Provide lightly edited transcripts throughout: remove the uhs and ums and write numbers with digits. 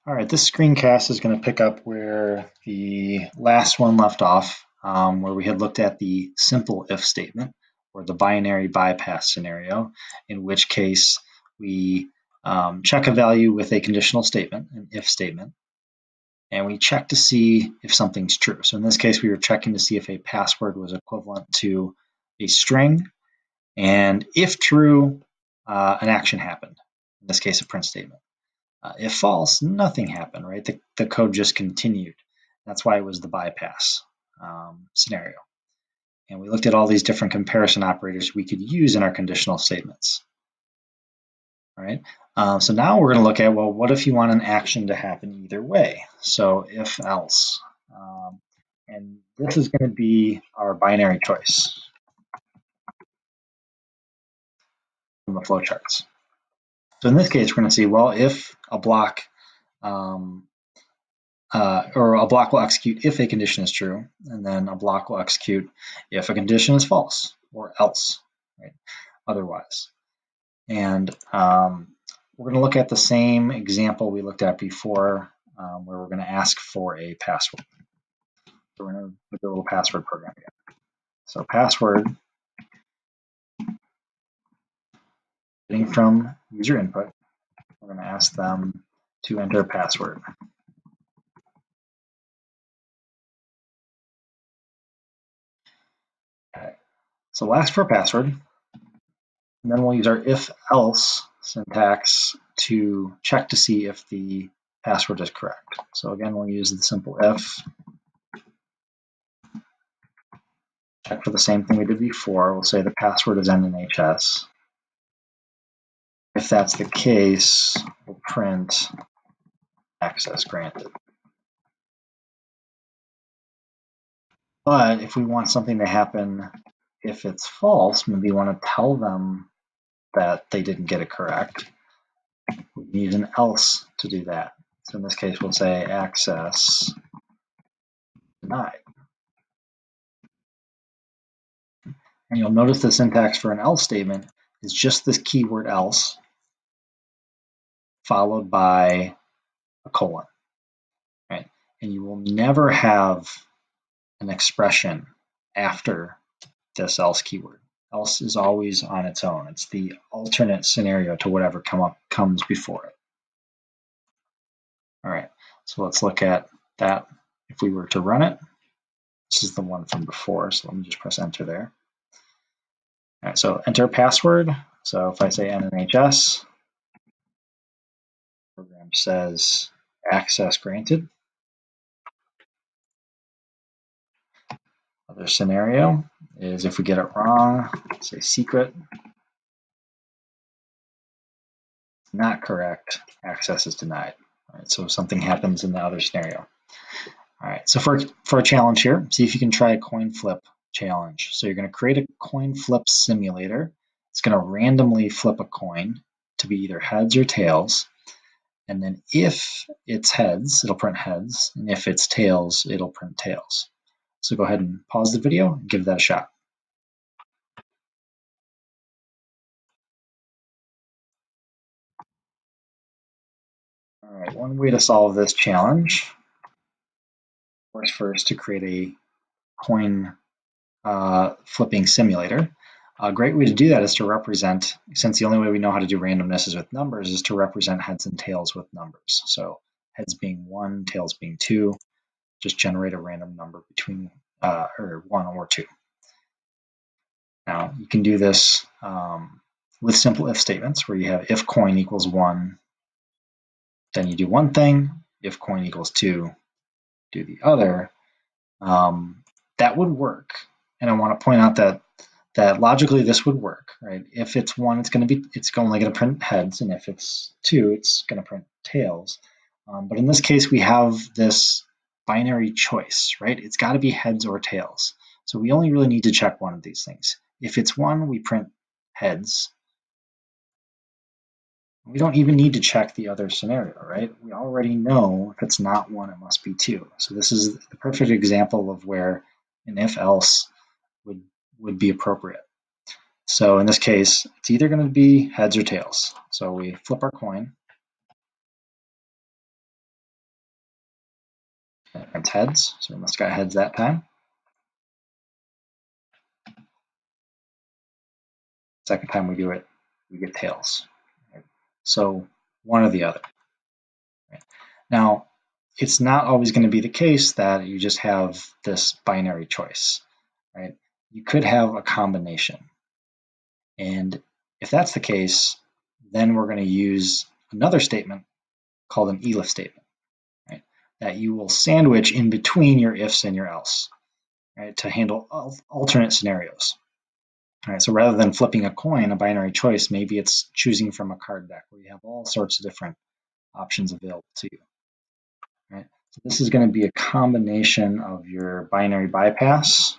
All right, this screencast is going to pick up where the last one left off, where we had looked at the simple if statement or the binary bypass scenario, in which case we check a value with a conditional statement, an if statement, and we check to see if something's true. So in this case, we were checking to see if a password was equivalent to a string, and if true, an action happened, in this case, a print statement. If false, nothing happened, right? The code just continued. That's why it was the bypass scenario. And we looked at all these different comparison operators we could use in our conditional statements. All right. So now we're going to look at, well, what if you want an action to happen either way? So if-else. And this is going to be our binary choice from the flowcharts. So in this case, we're going to see, well, if a block or a block will execute if a condition is true, and then a block will execute if a condition is false or else, right? Otherwise. And we're going to look at the same example we looked at before, where we're going to ask for a password. So we're going to do a little password program again. So password, getting from user input, we're going to ask them to enter a password. Okay. So we'll ask for a password, and then we'll use our if-else syntax to check to see if the password is correct. So again, we'll use the simple if, check for the same thing we did before. We'll say the password is NNHS. If that's the case, we'll print access granted. But if we want something to happen, if it's false, maybe we want to tell them that they didn't get it correct, we need an else to do that. So in this case, we'll say access denied. And you'll notice the syntax for an else statement is just this keyword else followed by a colon, right? And you will never have an expression after this else keyword. Else is always on its own. It's the alternate scenario to whatever comes before it. All right, so let's look at that. If we were to run it, this is the one from before, so let me just press enter there. All right, so enter password. So if I say NNHS, the program says access granted. Other scenario is if we get it wrong, say secret, not correct, access is denied. All right, so something happens in the other scenario. All right, so for a challenge here, see if you can try a coin flip challenge. So you're going to create a coin flip simulator. It's going to randomly flip a coin to be either heads or tails. And then if it's heads, it'll print heads. And if it's tails, it'll print tails. So go ahead and pause the video and give that a shot. All right, one way to solve this challenge, of course, first to create a coin flipping simulator. A great way to do that is to represent, since the only way we know how to do randomness is with numbers, is to represent heads and tails with numbers. So heads being 1, tails being 2, just generate a random number between or 1 or 2. Now you can do this with simple if statements where you have if coin equals 1, then you do one thing, if coin equals 2, do the other. That would work. And I want to point out that logically this would work, right? If it's 1, it's only going to print heads, and if it's 2, it's going to print tails. But in this case, we have this binary choice, right? It's got to be heads or tails. So we only really need to check one of these things. If it's 1, we print heads. We don't even need to check the other scenario, right? We already know if it's not 1, it must be 2. So this is the perfect example of where an if-else would be appropriate. So in this case, it's either going to be heads or tails. So we flip our coin. It's heads, so we must got heads that time. Second time we do it, we get tails. Right? So one or the other. Right? Now, it's not always going to be the case that you just have this binary choice. Right? You could have a combination. And if that's the case, then we're going to use another statement called an if statement, right? That you will sandwich in between your ifs and your else, right? To handle alternate scenarios. All right, so rather than flipping a coin, a binary choice, maybe it's choosing from a card deck where you have all sorts of different options available to you. Right? So this is going to be a combination of your binary bypass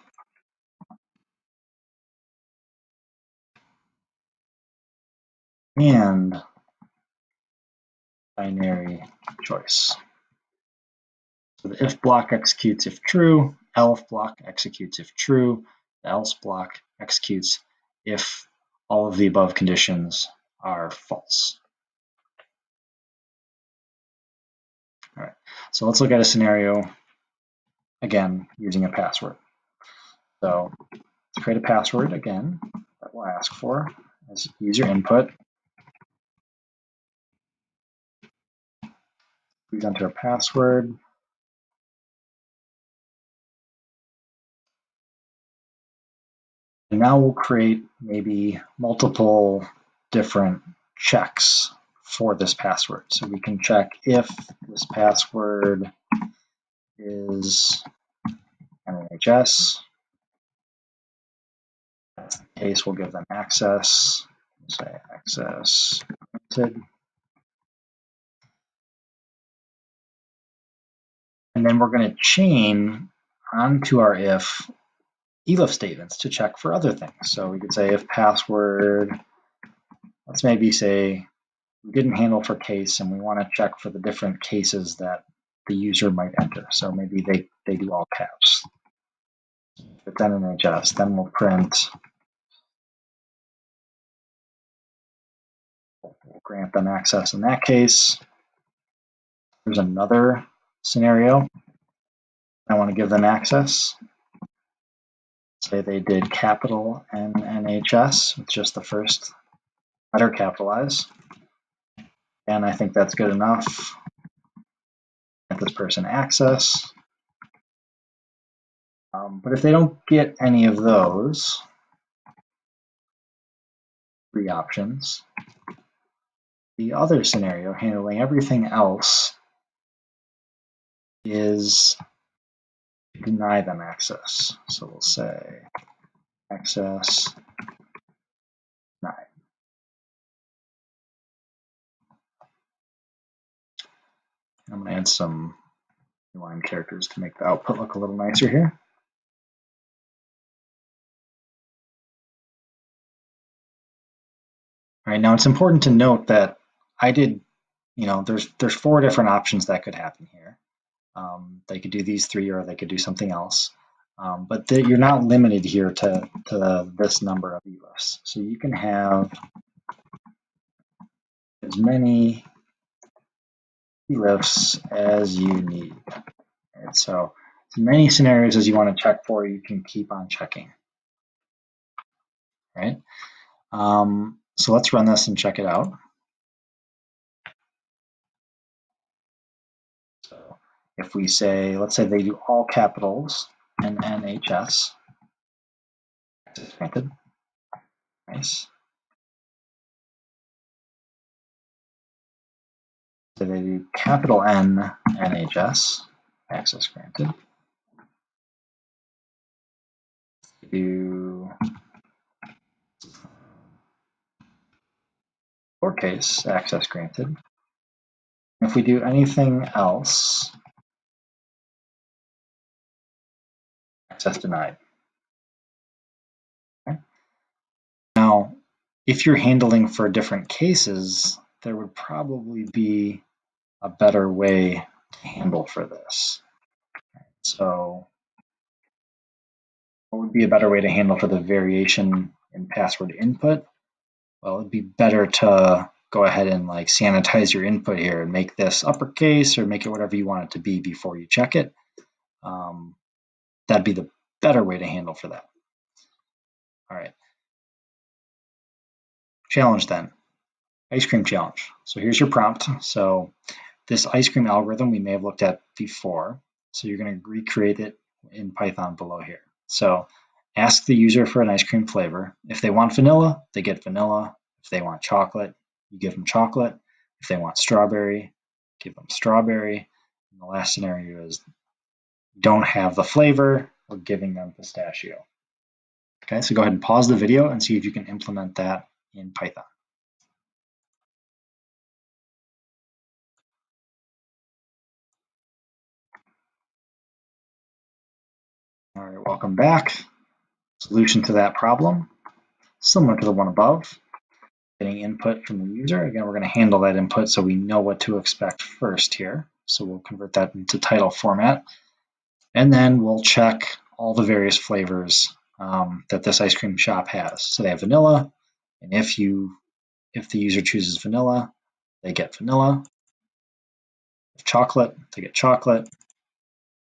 and binary choice. So the if block executes if true, elif block executes if true, the else block executes if all of the above conditions are false. All right, so let's look at a scenario, again, using a password. So let's create a password again that we'll ask for as user input. Please enter a password. And now we'll create maybe multiple different checks for this password. So we can check if this password is NHS. If that's the case, we'll give them access. Say access granted. And then we're going to chain onto our if-elif statements to check for other things. So we could say if password, let's maybe say we didn't handle for case and we want to check for the different cases that the user might enter. So maybe they do all caps. But then in NHS, then we'll print, we'll grant them access in that case. There's another scenario. I want to give them access. Say they did capital NHS with just the first letter capitalized. And I think that's good enough. Grant this person access. But if they don't get any of those three options, the other scenario, handling everything else, is deny them access. So we'll say access denied. I'm going to add some line characters to make the output look a little nicer here. All right, now it's important to note that I did, there's four different options that could happen here. They could do these three or they could do something else. But you're not limited here to this number of elifs. So you can have as many elifs as you need. Right? So as many scenarios as you want to check for, you can keep on checking. Right? So let's run this and check it out. So if we say, let's say they do all capitals and NHS, access granted. Nice. So they do capital N NHS, access granted. They do lowercase, access granted. If we do anything else, access denied. Okay. Now, if you're handling for different cases, there would probably be a better way to handle for this. So what would be a better way to handle for the variation in password input? Well, it'd be better to go ahead and sanitize your input here and make this uppercase or make it whatever you want it to be before you check it. That'd be the better way to handle for that. All right. Challenge then. Ice cream challenge. So here's your prompt. So this ice cream algorithm we may have looked at before. So you're going to recreate it in Python below here. So ask the user for an ice cream flavor. If they want vanilla, they get vanilla. If they want chocolate, you give them chocolate. If they want strawberry, give them strawberry. And the last scenario is don't have the flavor, we're giving them pistachio. Okay, so go ahead and pause the video and see if you can implement that in Python. All right, welcome back. Solution to that problem, similar to the one above, getting input from the user. Again, we're going to handle that input so we know what to expect first here. So we'll convert that into title format. And then we'll check all the various flavors that this ice cream shop has. So they have vanilla, and if the user chooses vanilla, they get vanilla. If chocolate, they get chocolate.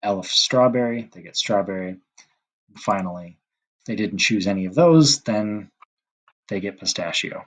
If strawberry, they get strawberry. And finally, if they didn't choose any of those, then they get pistachio.